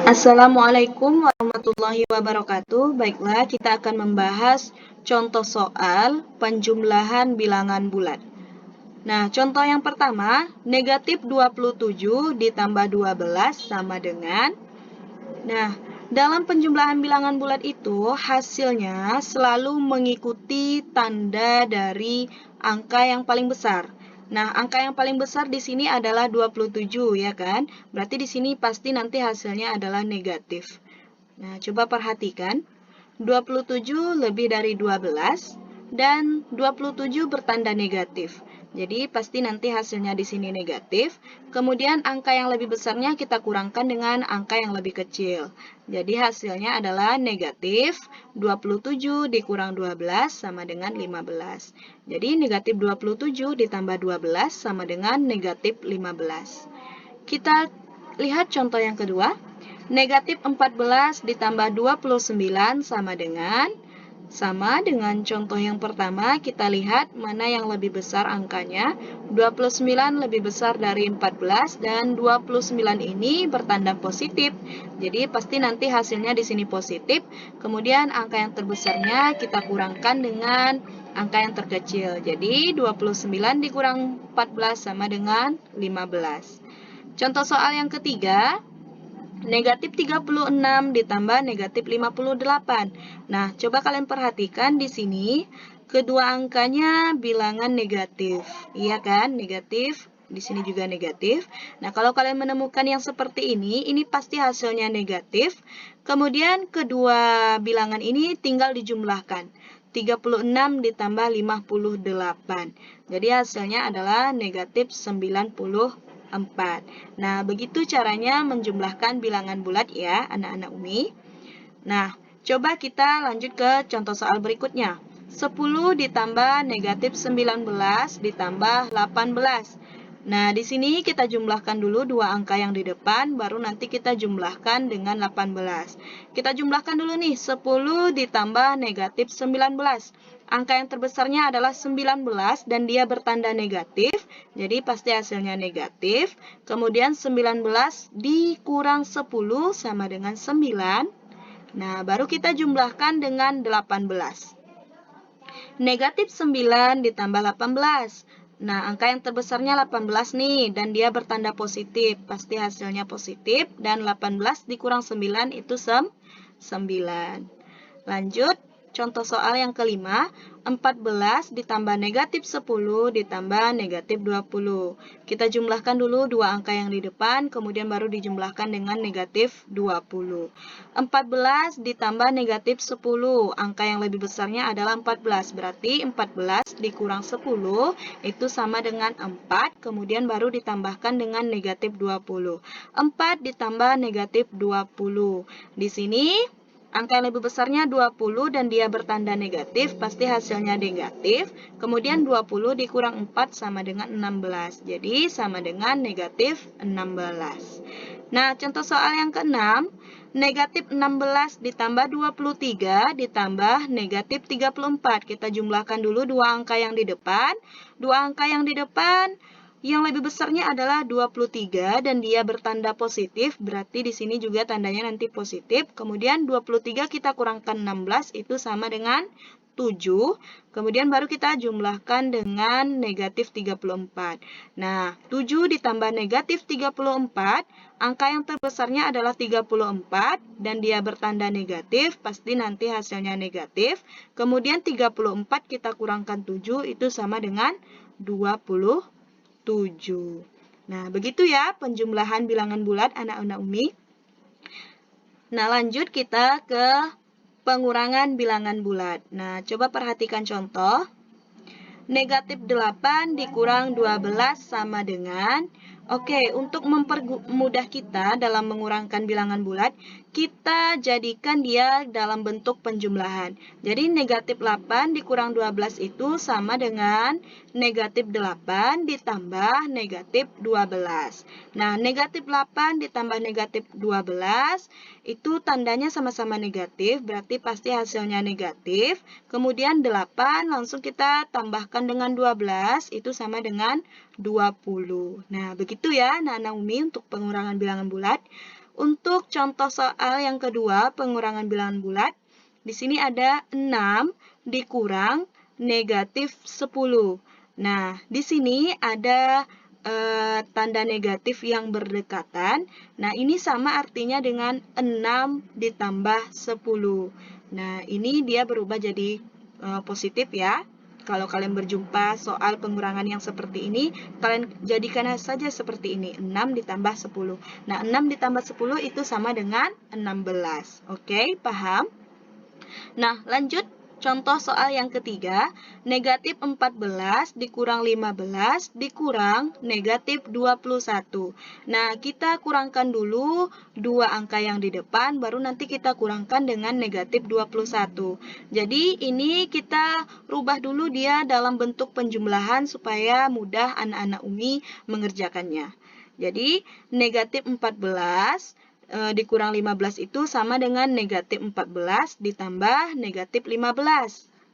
Assalamualaikum warahmatullahi wabarakatuh. Baiklah, kita akan membahas contoh soal penjumlahan bilangan bulat. Nah, contoh yang pertama, negatif 27 ditambah 12 sama dengan. Nah, dalam penjumlahan bilangan bulat itu, hasilnya selalu mengikuti tanda dari angka yang paling besar. Nah, angka yang paling besar di sini adalah 27, ya kan? Berarti di sini pasti nanti hasilnya adalah negatif. Nah, coba perhatikan. 27 lebih dari 12 dan 27 bertanda negatif. Jadi pasti nanti hasilnya di sini negatif. Kemudian angka yang lebih besarnya kita kurangkan dengan angka yang lebih kecil. Jadi hasilnya adalah negatif 27 dikurang 12 sama dengan 15. Jadi negatif 27 ditambah 12 sama dengan negatif 15. Kita lihat contoh yang kedua. Negatif 14 ditambah 29 sama dengan contoh yang pertama. Kita lihat mana yang lebih besar angkanya. 29 lebih besar dari 14 dan 29 ini bertanda positif. Jadi pasti nanti hasilnya di sini positif. Kemudian angka yang terbesarnya kita kurangkan dengan angka yang terkecil. Jadi 29 dikurang 14 sama dengan 15. Contoh soal yang ketiga. Negatif 36 ditambah negatif 58. Nah, coba kalian perhatikan di sini, kedua angkanya bilangan negatif. Iya kan? Negatif. Di sini juga negatif. Nah, kalau kalian menemukan yang seperti ini pasti hasilnya negatif. Kemudian kedua bilangan ini tinggal dijumlahkan. 36 ditambah 58. Jadi hasilnya adalah negatif 94. Nah, begitu caranya menjumlahkan bilangan bulat ya, anak-anak Umi. Nah, coba kita lanjut ke contoh soal berikutnya. 10 ditambah negatif 19 ditambah 18. Nah, di sini kita jumlahkan dulu dua angka yang di depan, baru nanti kita jumlahkan dengan 18. Kita jumlahkan dulu nih, 10 ditambah negatif 19. Angka yang terbesarnya adalah 19 dan dia bertanda negatif, jadi pasti hasilnya negatif. Kemudian 19 dikurang 10 sama dengan 9. Nah, baru kita jumlahkan dengan 18. Negatif 9 ditambah 18. Nah, angka yang terbesarnya 18 nih, dan dia bertanda positif. Pasti hasilnya positif, dan 18 dikurang 9 itu 9. Lanjut, contoh soal yang kelima. 14 ditambah negatif 10 ditambah negatif 20. Kita jumlahkan dulu dua angka yang di depan, kemudian baru dijumlahkan dengan negatif 20. 14 ditambah negatif 10. Angka yang lebih besarnya adalah 14. Berarti 14 dikurang 10 itu sama dengan 4. Kemudian baru ditambahkan dengan negatif 20. 4 ditambah negatif 20. Di sini angka yang lebih besarnya 20 dan dia bertanda negatif, pasti hasilnya negatif. Kemudian 20 dikurang 4 sama dengan 16. Jadi sama dengan negatif 16. Nah, contoh soal yang keenam. Negatif 16 ditambah 23 ditambah negatif 34. Kita jumlahkan dulu dua angka yang di depan. Dua angka yang di depan yang lebih besarnya adalah 23 dan dia bertanda positif, berarti di sini juga tandanya nanti positif. Kemudian 23 kita kurangkan 16 itu sama dengan 7. Kemudian baru kita jumlahkan dengan negatif 34. Nah, 7 ditambah negatif 34, angka yang terbesarnya adalah 34 dan dia bertanda negatif, pasti nanti hasilnya negatif. Kemudian 34 kita kurangkan 7 itu sama dengan 27. Nah, begitu ya penjumlahan bilangan bulat anak-anak Umi. Nah, lanjut kita ke pengurangan bilangan bulat. Nah, coba perhatikan contoh. Negatif 8 dikurang 12 sama dengan. Oke, untuk mempermudah kita dalam mengurangkan bilangan bulat, kita jadikan dia dalam bentuk penjumlahan. Jadi negatif 8 dikurang 12 itu sama dengan negatif 8 ditambah negatif 12. Nah, negatif 8 ditambah negatif 12 itu tandanya sama-sama negatif, berarti pasti hasilnya negatif. Kemudian 8 langsung kita tambahkan dengan 12, itu sama dengan 20. Nah, begitu ya anak-anak Umi untuk pengurangan bilangan bulat. Untuk contoh soal yang kedua, pengurangan bilangan bulat. Di sini ada 6 dikurang negatif 10. Nah, di sini ada tanda negatif yang berdekatan. Nah, ini sama artinya dengan 6 ditambah 10. Nah, ini dia berubah jadi positif ya. Kalau kalian berjumpa soal pengurangan yang seperti ini, kalian jadikan saja seperti ini, 6 ditambah 10. Nah, 6 ditambah 10 itu sama dengan 16. Oke, paham? Nah, lanjut. Contoh soal yang ketiga, negatif 14 dikurang 15 dikurang negatif 21. Nah, kita kurangkan dulu dua angka yang di depan, baru nanti kita kurangkan dengan negatif 21. Jadi, ini kita rubah dulu dia dalam bentuk penjumlahan supaya mudah anak-anak Umi mengerjakannya. Jadi, negatif 14 dikurang 15 itu sama dengan negatif 14 ditambah negatif 15.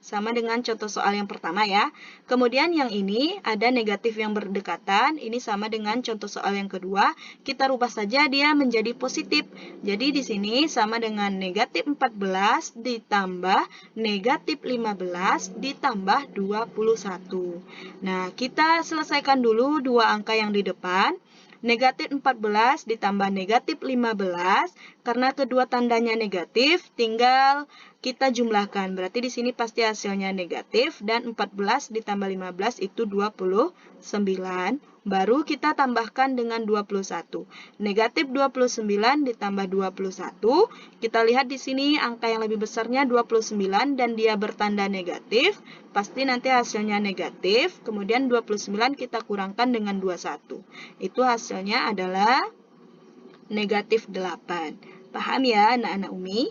Sama dengan contoh soal yang pertama ya. Kemudian yang ini ada negatif yang berdekatan. Ini sama dengan contoh soal yang kedua. Kita rubah saja dia menjadi positif. Jadi di sini sama dengan negatif 14 ditambah negatif 15 ditambah 21. Nah, kita selesaikan dulu dua angka yang di depan. Negatif 14 ditambah negatif 15, karena kedua tandanya negatif, tinggal kita jumlahkan. Berarti di sini pasti hasilnya negatif, dan 14 ditambah 15 itu 29. Baru kita tambahkan dengan 21. Negatif 29 ditambah 21. Kita lihat di sini angka yang lebih besarnya 29 dan dia bertanda negatif. Pasti nanti hasilnya negatif. Kemudian 29 kita kurangkan dengan 21. Itu hasilnya adalah negatif 8. Paham ya anak-anak Umi?